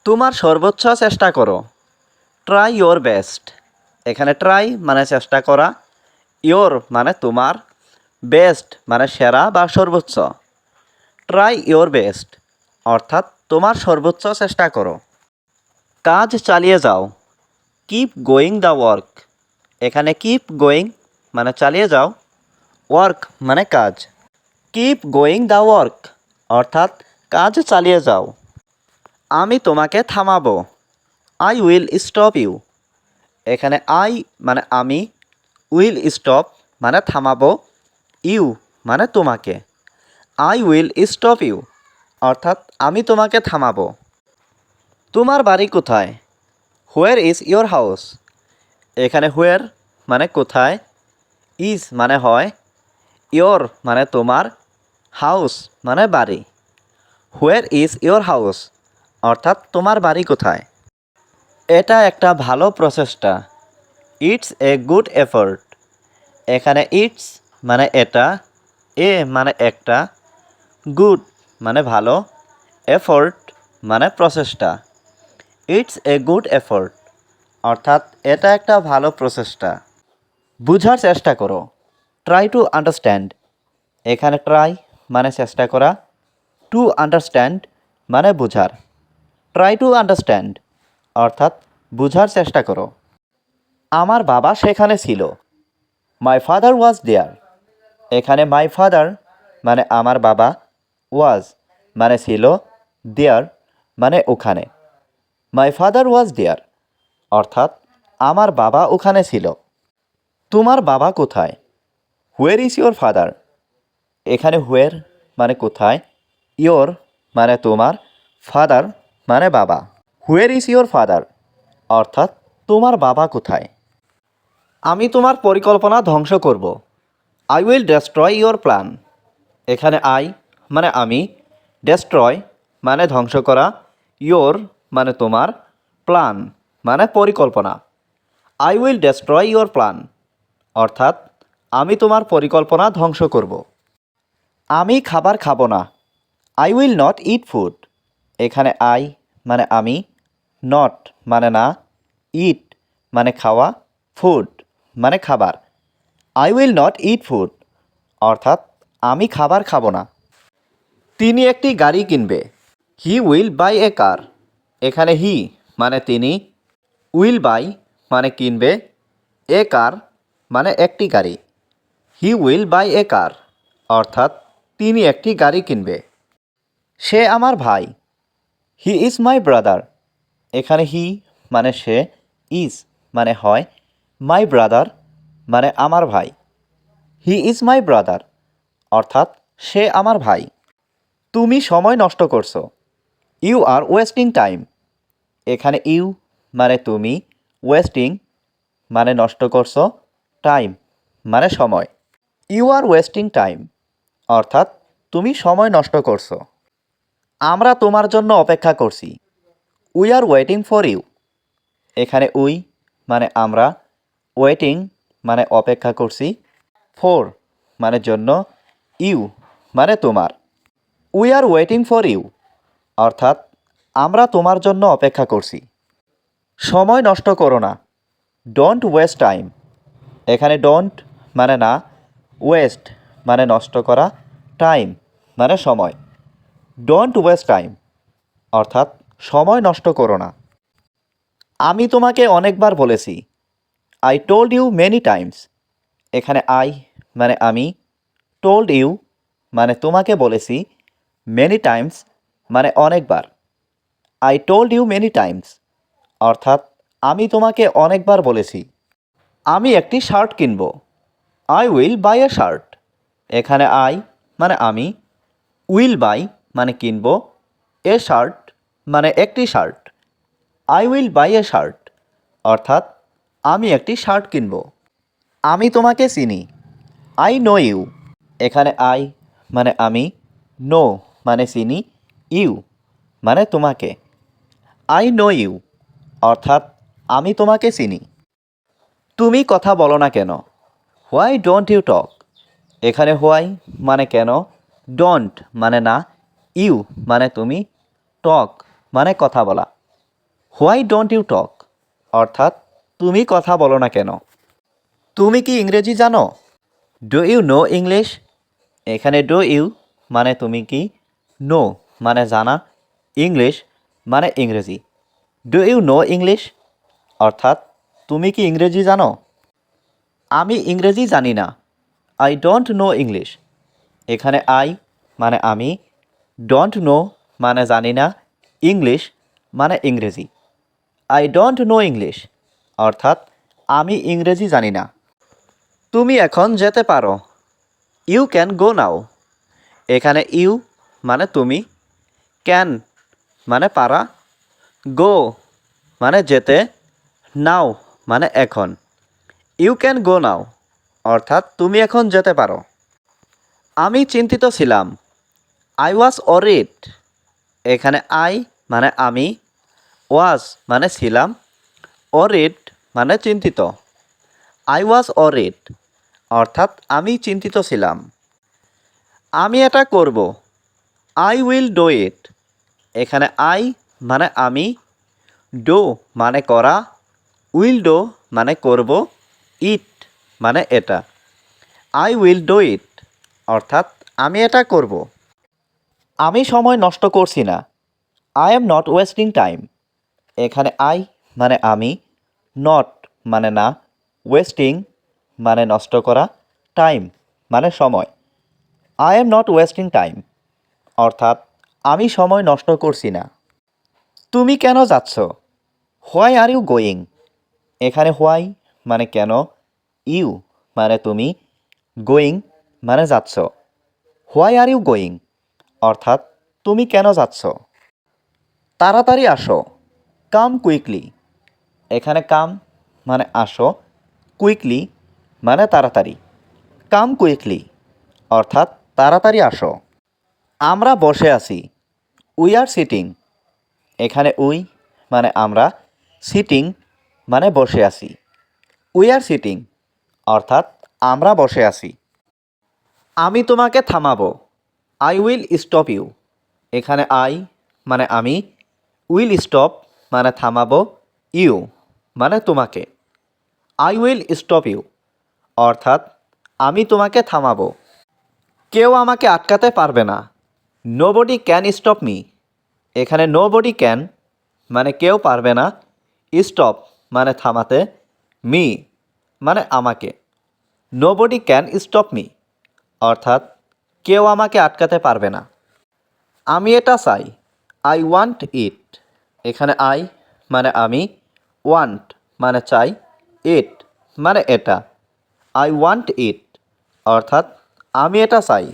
তোমার সর্বোচ্চ চেষ্টা করো। Try your best. এখানে ট্রাই মানে চেষ্টা করা, ইয়োর মানে তোমার, বেস্ট মানে সেরা বা সর্বোচ্চ। ট্রাই ইয়োর বেস্ট অর্থাৎ তোমার সর্বোচ্চ চেষ্টা করো। কাজ চালিয়ে যাও। Keep going the work. এখানে কিপ গোয়িং মানে চালিয়ে যাও, ওয়ার্ক মানে কাজ। কিপ গোয়িং দ্য ওয়ার্ক অর্থাৎ কাজ চালিয়ে যাও। আমি তোমাকে থামাবো। I will stop you. এখানে আই মানে আমি, উইল স্টপ মানে থামাবো, ইউ মানে তোমাকে। আই উইল স্টপ ইউ অর্থাৎ আমি তোমাকে থামাবো। তোমার বাড়ি কোথায়? Where is your house. এখানে হোয়ার মানে কোথায়, ইজ মানে হয়, ইয়োর মানে তোমার, হাউস মানে বাড়ি। হোয়ার ইজ ইয়োর হাউস অর্থাৎ তোমার বাড়ি কোথায়। এটা একটা ভালো প্রচেষ্টা। It's a good effort. এখানে ইটস মানে এটা, এ মানে একটা, গুড মানে ভালো, এফোর্ট মানে প্রচেষ্টা। ইটস এ গুড এফোর্ট অর্থাৎ এটা একটা ভালো প্রচেষ্টা। বুঝার চেষ্টা করো। Try to understand. এখানে ট্রাই মানে চেষ্টা করা, টু আন্ডারস্ট্যান্ড মানে বুঝার। ট্রাই টু আন্ডারস্ট্যান্ড অর্থাৎ বুঝার চেষ্টা করো। আমার বাবা সেখানে ছিল। মাই ফাদার ওয়াজ দেয়ার। এখানে মাই ফাদার মানে আমার বাবা, ওয়াজ মানে ছিল, দেয়ার মানে ওখানে। মাই ফাদার ওয়াজ দেয়ার অর্থাৎ আমার বাবা ওখানে ছিল। তোমার বাবা কোথায়? হুয়ের ইজ ইয়োর ফাদার। এখানে হুয়ের মানে কোথায়, ইয়োর মানে তোমার, ফাদার মানে বাবা। হুয়ের ইজ ইয়োর ফাদার অর্থাৎ তোমার বাবা কোথায়। আমি তোমার পরিকল্পনা ধ্বংস করব। I will destroy your plan. এখানে আই মানে আমি, ডেস্ট্রয় মানে ধ্বংস করা, ইয়োর মানে তোমার, প্ল্যান মানে পরিকল্পনা। I will destroy your plan অর্থাৎ আমি তোমার পরিকল্পনা ধ্বংস করব। আমি খাবার খাবো না। I will not eat food. এখানে আই মানে আমি, নট মানে না, ইট মানে খাওয়া, ফুড মানে খাবার। I will not eat food অর্থাৎ আমি খাবার খাবো না। তিনি একটি গাড়ি কিনবে। হি উইল বাই এ কার। এখানে হি মানে তিনি, উইল বাই মানে কিনবে, এ কার মানে একটি গাড়ি। হি উইল বাই এ কার অর্থাৎ তিনি একটি গাড়ি কিনবে। সে আমার ভাই। He is my brother. এখানে হি মানে সে, ইজ মানে হয়, মাই ব্রাদার মানে আমার ভাই। হি ইজ মাই ব্রাদার অর্থাৎ সে আমার ভাই। তুমি সময় নষ্ট করছো। You are wasting time. এখানে ইউ মানে তুমি, ওয়েস্টিং মানে নষ্ট করছো, টাইম মানে সময়। ইউ আর ওয়েস্টিং টাইম অর্থাৎ তুমি সময় নষ্ট করছো। আমরা তোমার জন্য অপেক্ষা করছি। We are waiting for you. এখানে উই মানে আমরা, ওয়েটিং মানে অপেক্ষা করছি, ফর মানে জন্য, ইউ মানে তোমার। We are waiting for you অর্থাৎ আমরা তোমার জন্য অপেক্ষা করছি। সময় নষ্ট করো না। Don't waste time. এখানে ডোন্ট মানে না, ওয়েস্ট মানে নষ্ট করা, টাইম মানে সময়। ডোন্ট ওয়েস্ট টাইম অর্থাৎ সময় নষ্ট করো না। আমি তোমাকে অনেকবার বলেছি। I told you many times. এখানে আই মানে আমি, টোল্ড ইউ মানে তোমাকে বলেছি, মেনি টাইমস মানে অনেকবার। I told you many times অর্থাৎ আমি তোমাকে অনেকবার বলেছি। আমি একটি শার্ট কিনব। I will buy a shirt. এখানে আই মানে আমি, উইল বাই মানে কিনব, এ শার্ট মানে একটি shirt. I will buy a shirt অর্থাৎ আমি একটি শার্ট কিনব। আমি তোমাকে চিনি। I know you. এখানে আই মানে আমি, নো মানে চিনি, ইউ মানে তোমাকে। আই নো ইউ অর্থাৎ আমি তোমাকে চিনি। তুমি কথা বলো না কেন? Why don't you talk. এখানে হোয়াই মানে কেন, ডোন্ট মানে না, ইউ মানে তুমি, টক মানে কথা বলা। হোয়াই ডোন্ট ইউ টক, অর্থাৎ তুমি কথা বলো না কেন। তুমি কি ইংরেজি জানো? Do you know English? এখানে ডু ইউ মানে তুমি কি, নো মানে জানা, ইংলিশ মানে ইংরেজি। ডু ইউ নো ইংলিশ, অর্থাৎ তুমি কি ইংরেজি জানো? আমি ইংরেজি জানি না। I don't know English. এখানে আই মানে আমি, ডোন্ট নো মানে জানি না, ইংলিশ মানে ইংরেজি। আই ডোন্ট নো ইংলিশ, অর্থাৎ আমি ইংরেজি জানি না। তুমি এখন যেতে পারো। ইউ ক্যান গো নাও। এখানে ইউ মানে তুমি, ক্যান মানে পারা, গো মানে যেতে, নাও মানে এখন। ইউ ক্যান গো নাও, অর্থাৎ তুমি এখন যেতে পারো। আমি চিন্তিত ছিলাম। I was অরিড। এখানে আই মানে আমি, ওয়াজ মানে ছিলাম, অরিড মানে চিন্তিত। আই ওয়াজ অরিড, অর্থাৎ আমি চিন্তিত ছিলাম। আমি এটা করব। I will do it. এখানে আই মানে আমি, ডো মানে করা, উইল ডো মানে করব, ইট মানে এটা। আই উইল ডু ইট, অর্থাৎ আমি এটা করব। আমি সময় নষ্ট করছি না। I am not wasting time. এখানে আই মানে আমি, নট মানে না, ওয়েস্টিং মানে নষ্ট করা, টাইম মানে সময়। I am not wasting time, অর্থাৎ আমি সময় নষ্ট করছি না। তুমি কেন যাচ্ছ? Why are you going? এখানে হোয়াই মানে কেন, ইউ মানে তুমি, গোয়িং মানে যাচ্ছ। হোয়াই আর ইউ গোয়িং, অর্থাৎ তুমি কেন যাচ্ছ? তাড়াতাড়ি আসো। Come quickly. এখানে কাম মানে আসো, কুইকলি মানে তাড়াতাড়ি। কাম কুইকলি, অর্থাৎ তাড়াতাড়ি আসো। আমরা বসে আছি। We are sitting. এখানে উই মানে আমরা, সিটিং মানে বসে আছি। উই আর সিটিং, অর্থাৎ আমরা বসে আছি। আমি তোমাকে থামাবো। I will stop you. এখানে আই মানে আমি, উইল স্টপ মানে থামাবো, ইউ মানে তোমাকে। আই উইল স্টপ ইউ, অর্থাৎ আমি তোমাকে থামাবো। কেউ আমাকে আটকাতে পারবে না। Nobody can stop me. এখানে নোবডি ক্যান মানে কেউ পারবে না, স্টপ মানে থামাতে, মি মানে আমাকে। নোবডি ক্যান স্টপ মি, অর্থাৎ কেউ আমাকে আটকাতে পারবে না। আমি এটা চাই। আই ওয়ান্ট ইট। এখানে আই মানে আমি, ওয়ান্ট মানে চাই, ইট মানে এটা। আই ওয়ান্ট ইট, অর্থাৎ আমি এটা চাই।